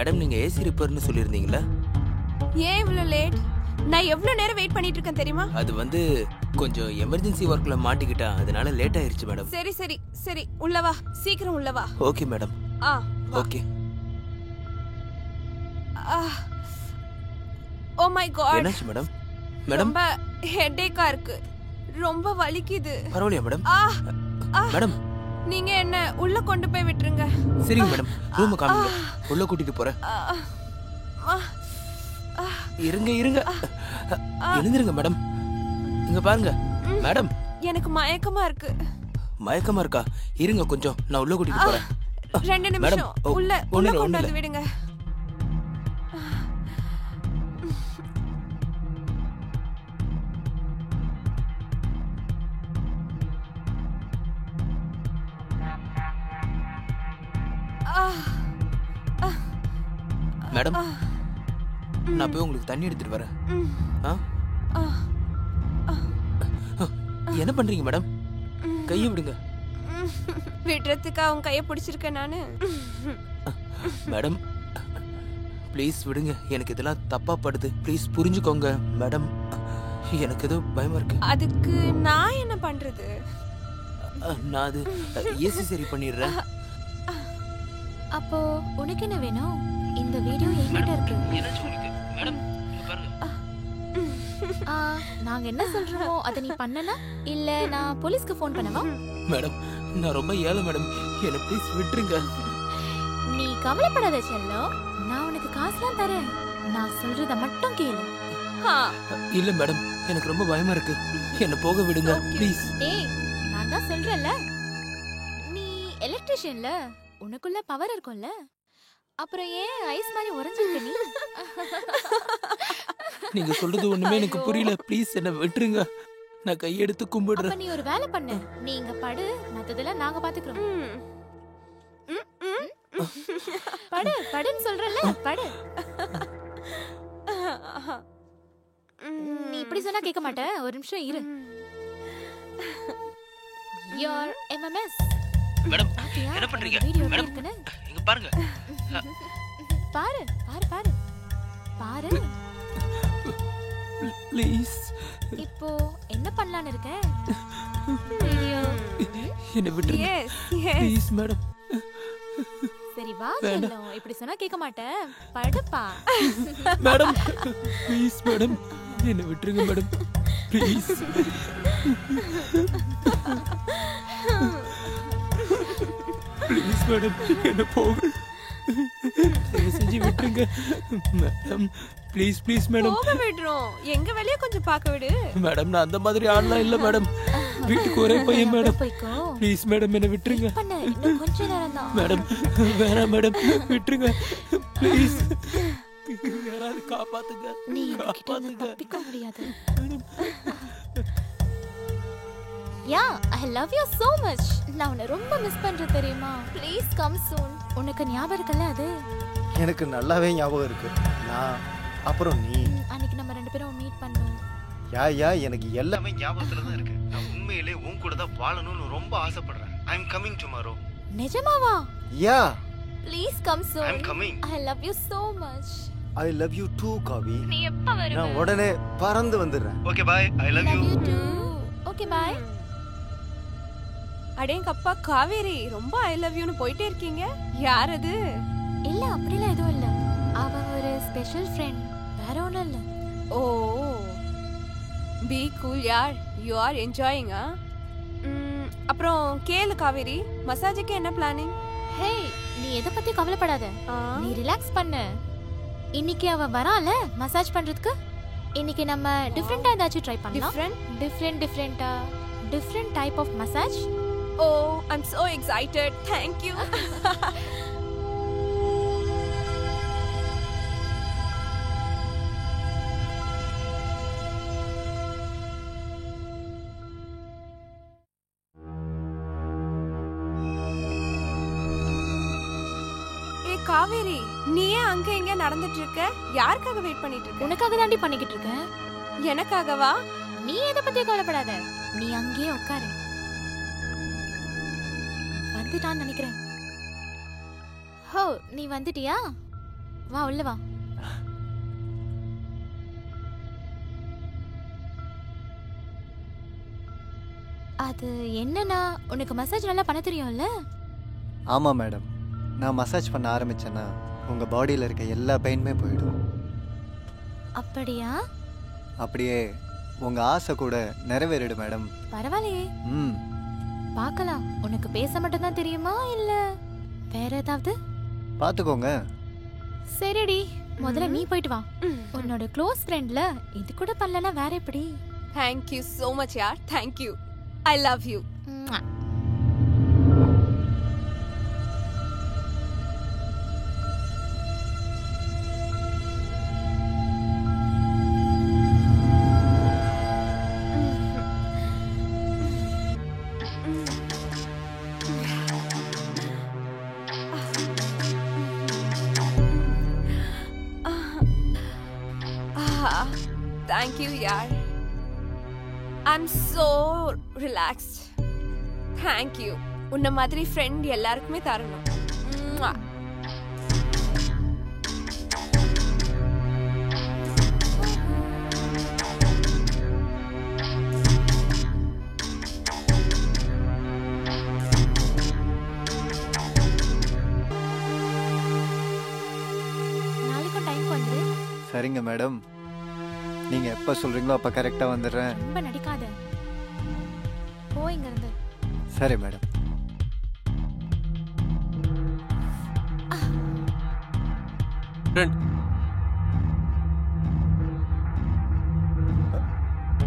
Madam நீங்க AC ரிப்பேர்னு சொல்லியிருந்தீங்களா? ஏன் இவ்வளவு லேட்? நான் எவ்வளவு நேரம் வெயிட் பண்ணிட்டு இருக்கேன் தெரியுமா? அது வந்து கொஞ்சம் எமர்ஜென்சி ஒர்க்ல மாட்டிக்கிட்டா, அதனால லேட் ஆயிருச்சு மேடம். சரி சரி சரி, உள்ள வா, சீக்கிரம் உள்ள வா. Okay madam. Okay. Oh my God. என்னாச்சு மேடம்? மேடம் ரொம்ப ஹெட்டேக்கா இருக்கு, ரொம்ப வலிக்குது. பரவாயில்லையா மேடம்? மேடம் நீங்க என்ன உள்ள கொண்டு போய் விட்டுருங்க. சரிங்க மேடம், ரூம் காமிங்க, உள்ள கூட்டிட்டு போறேன். இருங்க இருங்க, எழுந்திருங்க மேடம். இங்க பாருங்க மேடம். எனக்கு மயக்கமா இருக்கு. மயக்கமா இருக்கா? இருங்க கொஞ்சம், நான் உள்ள கூட்டிட்டு போறேன். 2 நிமிஷம். உள்ள கொண்டு வந்து விடுங்க. மேடம் நான் போய் உங்களுக்கு தண்ணி எடுத்துட்டு வரேன். என்ன பண்றீங்க மேடம்? கையை விடுங்க. விடுறதுக்கு அவங்க கையை பிடிச்சிருக்கேன் நானு. மேடம் ப்ளீஸ் விடுங்க, எனக்கு இதெல்லாம் தப்பா படுது, ப்ளீஸ் புரிஞ்சுக்கோங்க மேடம். எனக்கு ஏதோ பயமா இருக்கு. அதுக்கு நான் என்ன பண்றது? நான் அது ஏசி சரி பண்ணிடுறேன். அப்போ உனக்கு என்ன வேணும்? இந்த வீடியோ என்கிட்ட இருக்கு. மேடம் நாங்க என்ன சொல்றோமோ அதை நீ பண்ணனா இல்ல நான் போலீஸ்க்கு ஃபோன் பண்ணவா? மேடம் நான் ரொம்ப ஏழை மேடம், என்ன ப்ளீஸ் விட்டுருங்க. நீ கவலைப்படாத செல்லம், நான் உனக்கு காசுலாம் தரேன், நான் சொல்றத மட்டும் கேளு. இல்ல மேடம், எனக்கு ரொம்ப பயமா இருக்கு, என்ன போக விடுங்க ப்ளீஸ். ஏய் நான் தான் சொல்றேன்ல, நீ எலக்ட்ரிஷியன்ல, உனக்குள்ள பவர் இருக்கும்ல, அப்புறம் ஏன் ஐஸ் மாதிரி உறைஞ்சிருக்க நீ? நீங்க சொல்றது ஒண்ணுமே எனக்கு புரியல, ப்ளீஸ் என்ன விட்டுருங்க, நான் கையெடுத்து கும்பிடுறேன். நீ ஒரு வேலை பண்ணு, நீ இங்க படு, மத்ததெல்லாம் நாங்க பாத்துக்கிறோம். படு படுன்னு சொல்றல, படு. நீ இப்படி சொன்னா கேட்க மாட்டேன், ஒரு நிமிஷம் இரு. Your MMS. மேடம் என்ன பண்றீங்க? மேடம் இங்க பாருங்க. பாரு பாரு பாரு பாரு. ப்ளீஸ் இப்போ என்ன பண்ணலாம்னு இருக்க? என்ன விட்டுருங்க ப்ளீஸ் மேடம். சரி வா செல்லம், இப்படி சொன்னா கேட்க மாட்டேன், படுப்பா. மேடம் ப்ளீஸ் மேடம், என்ன விட்டுருங்க மேடம் ப்ளீஸ். ப்ளீஸ் மேடம் என்ன போக செஞ்சு விட்டுருங்க மேடம், ப்ளீஸ் ப்ளீஸ் மேடம். போக விடுறோம், எங்க வேலைய கொஞ்சம் பார்க்க விடு. மேடம் நான் அந்த மாதிரி ஆளலாம் இல்ல மேடம், வீட்டுக்கு ஒரே பையன் மேடம், ப்ளீஸ் மேடம் என்ன விட்டுருங்க. கொஞ்ச நேரம் தான் மேடம், வேணாம் மேடம் விட்டுருங்க ப்ளீஸ், யாராவது காப்பாத்துங்க, நீ காப்பாத்துங்க. தப்பிக்க முடியாது. யா, I love you so much. நான் உன்னை ரொம்ப மிஸ் பண்றேன் தெரியுமா? Please come soon. உனக்கு ஞாபகம் இருக்குல்ல அது? எனக்கு நல்லாவே ஞாபகம் இருக்கு. நான் அப்புறம் நீ அன்னைக்கு நம்ம ரெண்டு பேரும் மீட் பண்ணோம். யா எனக்கு எல்லாமே ஞாபகத்துல தான் இருக்கு. நான் உண்மையிலே உன் கூட தான் வாழணும்னு ரொம்ப ஆசைப்படுறேன். I am coming tomorrow. நிஜமாவா? யா. Please come soon. I am coming. I love you so much. I love you too, காவி. நீ எப்ப வருவ? நான் உடனே பறந்து வந்துடுறேன். Okay bye. I love you. Love you too. Okay bye. அடேங்கப்பா காவேரி, ரொம்ப ஐ லவ் யூன்னு போயிட்டே இருக்கீங்க. யார் அது? இல்ல அப்படிலாம் எதுவும் இல்ல, அவ ஒரு ஸ்பெஷல் ஃப்ரெண்ட், வேற ஒண்ணும் இல்ல. ஓ பி கூல் யார், யூ ஆர் என்ஜாயிங். அப்புறம் கேளு காவேரி, மசாஜுக்கு என்ன பிளானிங்? ஹே நீ எதை பத்தி கவலைப்படாத, நீ ரிலாக்ஸ் பண்ணு. இன்னைக்கு அவ வரால மசாஜ் பண்றதுக்கு, இன்னைக்கு நம்ம டிஃபரெண்டா ஏதாச்சும் ட்ரை பண்ணலாம். Different type of massage. Oh, I'm so excited. Thank you. Kaveri, நீ ஏன் அங்க இங்க நடந்துட்டு இருக்க? யாருக்காக வெயிட் பண்ணிட்டு இருக்க? உனக்காக தாண்டி பண்ணிக்கிட்டு இருக்கேன். எனக்காகவா? நீ எதை பத்தி கவலைப்படாத, நீ அங்கேயே உட்காரு. வந்துட்டான்னு நினைக்கிறேன். ஹோ நீ வந்துட்டியா? வா உள்ள வா. அது என்னன்னா உனக்கு மசாஜ் நல்லா பண்ண தெரியும்ல? ஆமாம் மேடம், நான் மசாஜ் பண்ண ஆரம்பிச்சேன்னா உங்கள் பாடியில் இருக்க எல்லா பெயினுமே போயிடும். அப்படியா? அப்படியே உங்கள் ஆசை கூட நிறைவேறிடும் மேடம். பரவாயில்லையே. ம், பார்க்கலாம். உனக்கு பேச மட்டும் தான் தெரியுமா இல்ல வேற ஏதாவது? பார்த்துக்கோங்க. சரிடி, முதல்ல நீ போயிட்டு வா. உன்னோட க்ளோஸ் ஃப்ரெண்ட்ல இது கூட பண்ணலனா வேற எப்படி? Thank you so much yaar. Thank you. I love you. Thank you yaar. I'm so relaxed. Thank you. உன்ன மாதிரி friend எல்லாருக்குமே தரணும். நாளைக்கு டைம் வந்துரு. சரிங்க மேடம், நீங்கள் எப்போ சொல்கிறீங்களோ அப்போ கரெக்டாக வந்துடுறேன். ரொம்ப நடிக்காத. போ இங்க இருந்து. சரி madam.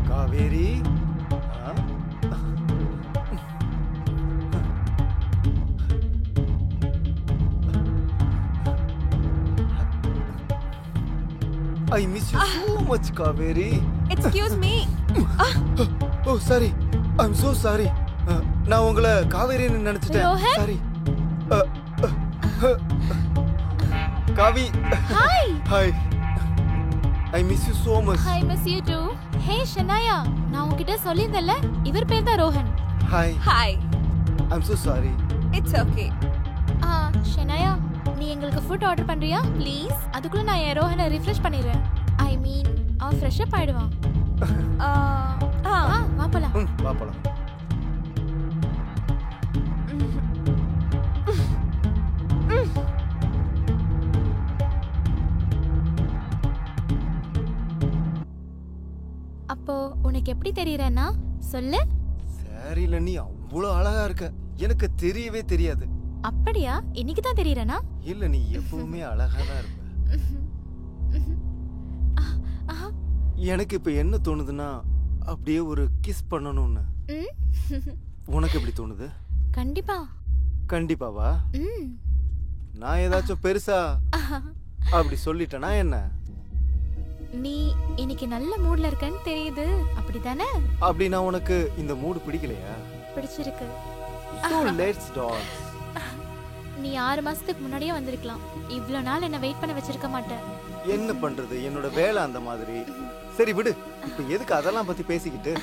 Kaveri, I miss you so much, Kaveri. Excuse me. Oh, sorry. I'm so sorry. நான் உங்களை காவேரின்னு நினைச்சிட்டேன். ரோஹன்? Sorry. காவி. Hi. Hi. I miss you so much. I miss you too. Hey Shanaya, நான் உன்கிட்ட சொல்லிருந்தேன்ல, இவர் பேர் தான் Rohan. Hi. Hi. I'm so sorry. It's okay. Shanaya, நீ எங்களுக்கு ஃபுட் ஆர்டர் பண்றியா ப்ளீஸ்? அதுக்குள்ள நான் என் ரோஹனை ரிஃப்ரெஷ் பண்ணிடுறேன். ஐ மீன் அவன் ஃப்ரெஷ் அப் ஆயிடுவான். வா போலாம். வா போலாம். அப்போ உனக்கு எப்படி தெரியறேன்னா சொல்லு. சரில நீ அவ்வளோ அழகா இருக்க, எனக்கு தெரியவே தெரியாது. அப்படியா? இன்னைக்கு தான் தெரியறேனா? இல்ல, நீ எப்பவுமே அழகா தான் இருப்ப. எனக்கு இப்ப என்ன தோணுதுன்னா அப்படியே ஒரு கிஸ் பண்ணணும்னு. உனக்கு எப்படி தோணுது? கண்டிப்பா. கண்டிப்பாவா? நான் ஏதாச்சும் பெருசா அப்படி சொல்லிட்டேனா என்ன? நீ இன்னைக்கு நல்ல மூட்ல இருக்கன்னு தெரியுது, அப்படிதானே? அப்படின்னா உனக்கு இந்த மூடு பிடிக்கலையா? பிடிச்சிருக்கு. So let's dance. நீ 6 மாசத்துக்கு முன்னாடியே வந்திருக்கலாம். இவ்ளோ நாள் என்ன வெயிட் பண்ண வச்சிருக்க மாட்டேன். என்ன பண்றது, என்னோட வேலை அந்த மாதிரி. சரி விடு, இப்ப எதுக்கு அதெல்லாம் பத்தி பேசிக்கிட்டு?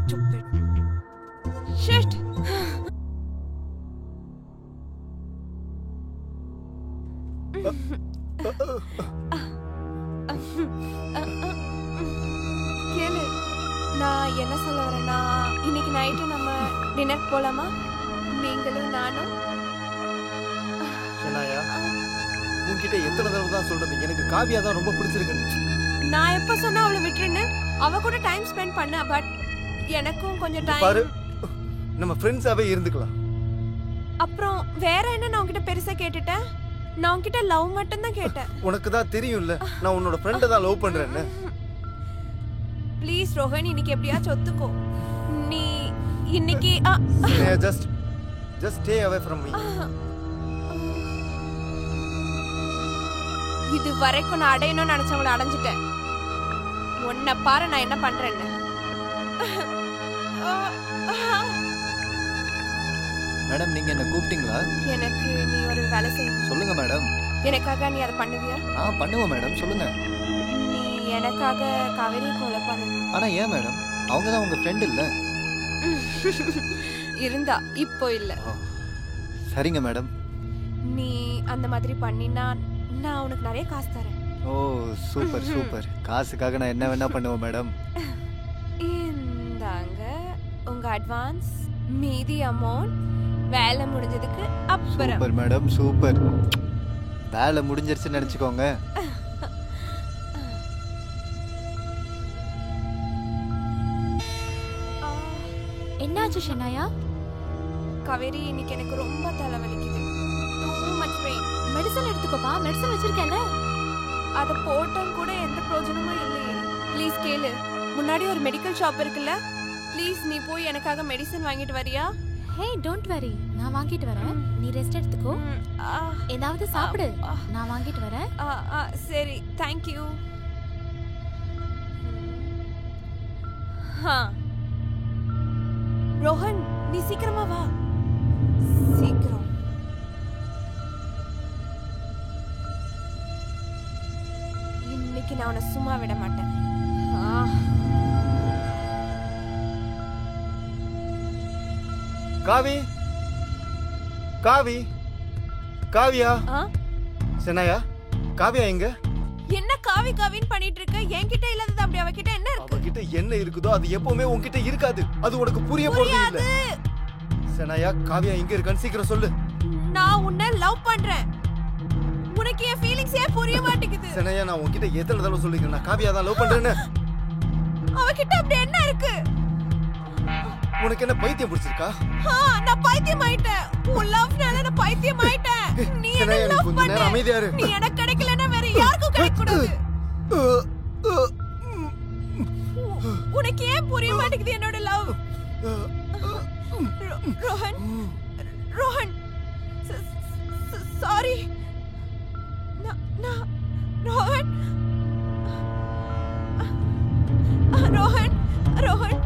Stupid. Shit. கேளு, நான் என்ன சொல்ல வரேன்னா, இன்னைக்கு நைட்டு நம்ம டின்னர் போலாமா? நீங்களும் நானும். ஷனாயா, உன்கிட்ட எத்தனை தடவை தான் சொல்றது, எனக்கு காவியா தான் ரொம்ப பிடிச்சிருக்கு. நான் எப்ப சொன்னா அவளை விட்டுருன்னு, அவ கூட டைம் ஸ்பெண்ட் பண்ண. பட் எனக்கும் கொஞ்சம் பாரு, டைம். நம்ம ஃப்ரெண்ட்ஸாவே இருந்துக்கலாம். அப்புறம் வேற என்ன நான் உன்கிட்ட பெருசா கேட்டுட்டேன்? நான் உன்கிட்ட லவ் மட்டும் தான் கேட்டேன். உனக்கு தான் தெரியும்ல, நான் உன்னோட ஃப்ரெண்டை தான் லவ் பண்றேன்னு. ப்ளீஸ் ரோஹன், இன்னைக்கு எப்படியாச்சும் ஒத்துக்கோ. நீ இன்னைக்கு just stay away from me. இது வரைக்கும் நான் அடையணும்னு நினைச்சவங்கள அடைஞ்சிட்டேன். உன்னை பாரு நான் என்ன பண்றேன்னு. மேடம் நீங்க என்ன கூப்பிட்டீங்களா? எனக்கு நீ ஒரு வேலை செய்யணும். சொல்லுங்க மேடம். எனக்காக நீ அதை பண்ணுவியா? பண்ணுவோம் மேடம், சொல்லுங்க. நீ எனக்காக காவேரி கொலை பண்ணணும். ஆனா ஏன் மேடம்? அவங்க தான் உங்க ஃப்ரெண்ட் இல்ல? இருந்தா இப்போ இல்ல. சரிங்க மேடம். நீ அந்த மாதிரி பண்ணினா நான் உனக்கு நிறைய காசு தரேன். ஓ சூப்பர் சூப்பர். காசுக்காக நான் என்ன வேணா பண்ணுவேன் மேடம். இந்தாங்க உங்க அட்வான்ஸ், மீதி அமௌண்ட் வேலை முடிஞ்சதுக்கு அப்புறம். Super madam super. வேலை முடிஞ்சிருச்சுன்னு நினைச்சுக்கோங்க. என்னாச்சு ஷனாயா? காவேரி இன்னைக்கு எனக்கு ரொம்ப தலைவலிக்குது. too much pain. மெடிசன் எடுத்துக்கோப்பா, மெடிசன் வச்சிருக்கேன்ல. அத போட்டும் கூட எந்த பிரயோஜனமும் இல்லையே. ப்ளீஸ் கேளு, முன்னாடி ஒரு மெடிக்கல் ஷாப் இருக்குல்ல, ப்ளீஸ் நீ போய் எனக்காக மெடிசன் வாங்கிட்டு வரியா? ஹே டோன்ட் வரி, நான் வாங்கிட்டு வரேன். நீ ரெஸ்ட் எடுத்துக்கோ. ஏதாவது சாப்பிடு, நான் வாங்கிட்டு வரேன். சரி தேங்க் யூ. ரோஹன் நீ சீக்கிரமா வா, சீக்கிரம். இன்னைக்கு நான் உன்னை சும்மா விட மாட்டேன். காவி காவி காவியா சென்னாயா காவியா எங்க? என்ன காவி காவின்னு பண்ணிட்டு இருக்க? என்கிட்ட இல்லாதது அப்படி அவகிட்ட என்ன இருக்கு? அவகிட்ட என்ன இருக்குதோ அது எப்பவுமே உன்கிட்ட இருக்காது. அது உனக்கு புரிய போறது இல்ல. சென்னாயா காவியா எங்க இருக்கான்னு சீக்கிரம் சொல்லு. நான் உன்னை லவ் பண்றேன். உனக்கு என் ஃபீலிங்ஸ் ஏன் புரிய மாட்டேங்குது? சென்னாயா நான் உன்கிட்ட எத்தனை தடவை சொல்லிருக்கேன் நான் காவியா தான் லவ் பண்றேன்னு. அவகிட்ட அப்படி என்ன இருக்கு? உனக்கு என்ன பைத்தியம் பிடிச்சிருக்கா? நான் பைத்தியம் ஆயிட்டேன். உன் லவ்னால நான் பைத்தியம் ஆயிட்டேன். நீ என்ன லவ் கொஞ்ச நேரம் அமைதியா இரு. நீ எனக்கு கிடைக்கலனா வேற யாருக்கும் கிடைக்க கூடாது. உனக்கு ஏன் புரிய மாட்டேங்குது என்னோட லவ்? ரோஹன் ரோஹன் சாரி. ரோஹன் ரோஹன் ரோஹன்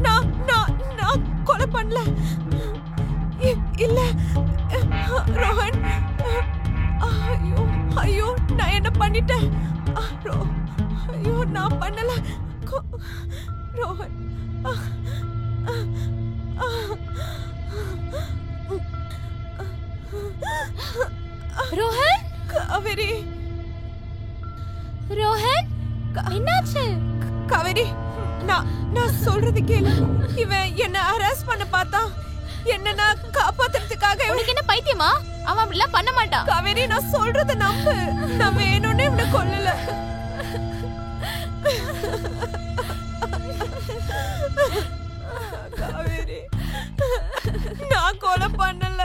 நான் கொலை பண்ணல. இல்ல ரோஹன். ஐயோ ஐயோ நான் என்ன பண்ணிட்டேன்? ஐயோ நான் பண்ணல ரோஹன். ரோஹன் காவேரி. ரோஹன் என்னாச்சு? காவேரி நான் சொல்றது கேளு. இவன் என்ன ஹராஸ் பண்ண பார்த்தான். என்ன நான் காப்பாத்துறதுக்காக. உனக்கு என்ன பைத்தியமா? அவன் அப்படிலாம் பண்ண மாட்டான். காவேரி நான் சொல்றத நம்பு. நான் வேணும்னே இவனை கொல்லல. காவேரி நான் கொலை பண்ணல.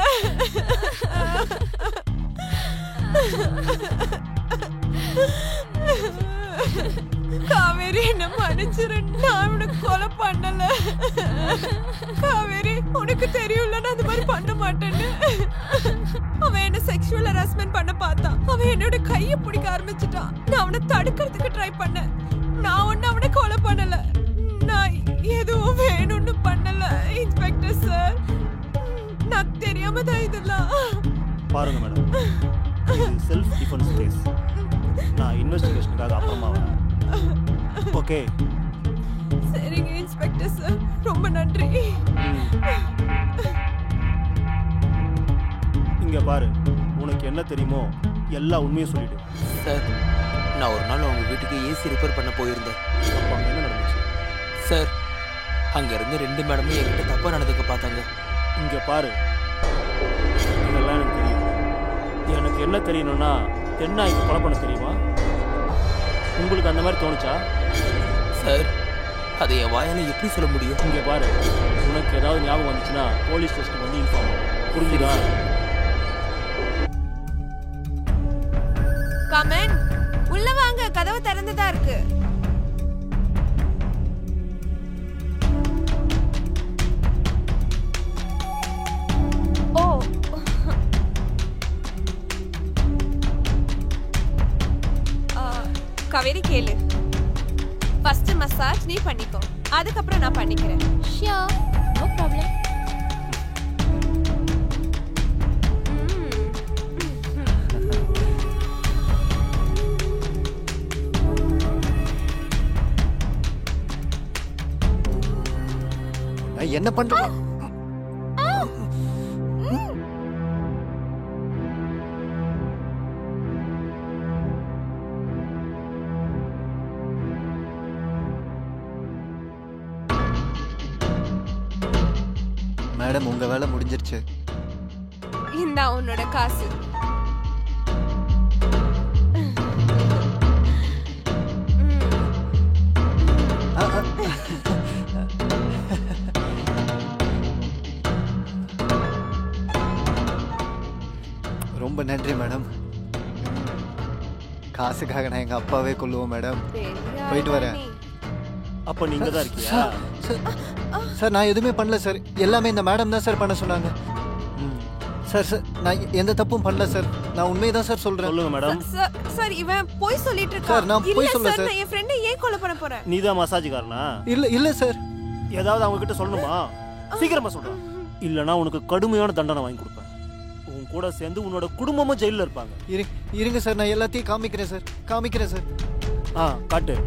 காவேரி என்ன மன்னிச்சிரு. நான் உனக்கு கொலை பண்ணல. காவேரி உனக்கு தெரியும்ல நான் அந்த மாதிரி பண்ண மாட்டேன்னு. அவன் என்ன செக்ஷுவல் ஹராஸ்மென்ட் பண்ண பார்த்தான். அவன் என்னோட கையை பிடிக்க ஆரம்பிச்சுட்டான். நான் அவனை தடுக்கிறதுக்கு ட்ரை பண்ணேன். நான் ஒன்னும் அவனை கொலை பண்ணல. நான் எதுவும் வேணும்னு பண்ணல இன்ஸ்பெக்டர் சார். நான் தெரியாம தான் இதெல்லாம். பாருங்க மேடம், இது செல்ஃப் டிஃபென்ஸ் கேஸ். நான் இன்வெஸ்டிகேஷனுக்காக அப்புறமா வரேன். ஓகே சரிங்க இன்ஸ்பெக்டர் சார், ரொம்ப நன்றி. இங்க பாரு, உனக்கு என்ன தெரியுமோ எல்லா உண்மையும் சொல்லிடு. சார் நான் ஒரு நாள் உங்க வீட்டுக்கு ஏசி ரிப்பேர் பண்ண போயிருந்தேன். அப்போ அங்கே என்ன நடந்துச்சு? சார் அங்க இருந்து 2 மேடமும் என்கிட்ட தப்பா நடந்துக்க பார்த்தாங்க. இங்க பாரு, இதெல்லாம் எனக்கு தெரியும். எனக்கு என்ன தெரியணும்னா தென்னாய்க்கு கொலை பண்ண தெரியுமா? உங்களுக்கு அந்த மாதிரி தோணுச்சா? சார் அதை என் வாயால எப்படி சொல்ல முடியும்? இங்கே பாரு, உனக்கு ஏதாவது ஞாபகம் வந்துச்சுன்னா போலீஸ் ஸ்டேஷனுக்கு வந்து இன்ஃபார்ம். புரிஞ்சுதா? கமன் உள்ள வாங்க, கதவு திறந்துதா இருக்கு. ஓ நீ பண்ணிக்கோ, அதுக்கப்புறம் நான் பண்ணிக்கிறேன். Sure, no problem. நான் என்ன பண்றேன்? மேடம் உங்க வேலை முடிஞ்சிருச்சு. இந்தா உன்னோட காசு. ரொம்ப நன்றி மேடம். காசுக்காக நான் எங்க அப்பாவே கொல்லுவோம் மேடம். போயிட்டு வரேன். அப்ப நீங்க தான் இருக்கியா? சார் நான் எதுவுமே பண்ணல சார், எல்லாமே இந்த மேடம் தான் சார் பண்ண சொன்னாங்க. சார் சார் நான் எந்த தப்பும் பண்ணல சார், நான் உண்மையை தான் சார் சொல்றேன். சொல்லுங்க மேடம். சார் இவன் போய் சொல்லிட்டு இருக்கான். சார், நான் பொய் சொல்லல சார். நான் என் ஃப்ரெண்டை ஏன் கொலை பண்ண போறேன்? நீ தான் மசாஜ்காரனா? இல்ல சார். ஏதாவது அவங்க கிட்ட சொல்லணுமா? சீக்கிரமா சொல்றேன், இல்லனா உனக்கு கடுமையான தண்டனை வாங்கி கொடுப்பேன். உன் கூட சேர்ந்து உன்னோட குடும்பமும் ஜெயில இருப்பாங்க. இருங்க சார், நான் எல்லாத்தையும் காமிக்கிறேன் சார். காட்டு.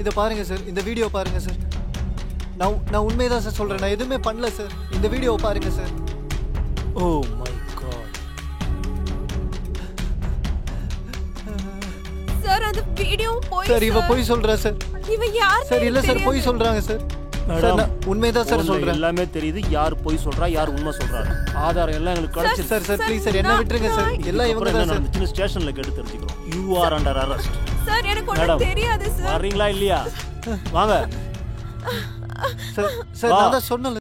இத பாருங்க சார், இந்த வீடியோ பாருங்க சார். நான் உண்மையை தான் சார் சொல்றேன், நான் எதுவுமே பண்ணல சார். இந்த வீடியோவை பாருங்க sir. Oh my God. Sir அந்த வீடியோ போய் சார் இவ போய் சொல்றா சார். இவ யார் சார் இல்ல சார், போய் சொல்றாங்க சார். மேடம் உண்மையை தான் சார் சொல்றேன். எல்லாமே தெரியுது, யார் போய் சொல்றா யார் உண்மை சொல்றாரு. ஆதாரம் எல்லாம் எங்களுக்கு கிடைச்சிருச்சு. சார் ப்ளீஸ் சார், என்ன விட்டுருங்க சார். எல்லாம் இவங்க தான் சார். சின்ன ஸ்டேஷன்ல கேட்டு தெரிஞ்சுக்கிறோம். You are under arrest. Sir எனக்கு ஒண்ணும் தெரியாது சார். வரீங்களா இல்லையா? வாங்க சார் நான் தான் சொன்னேன்.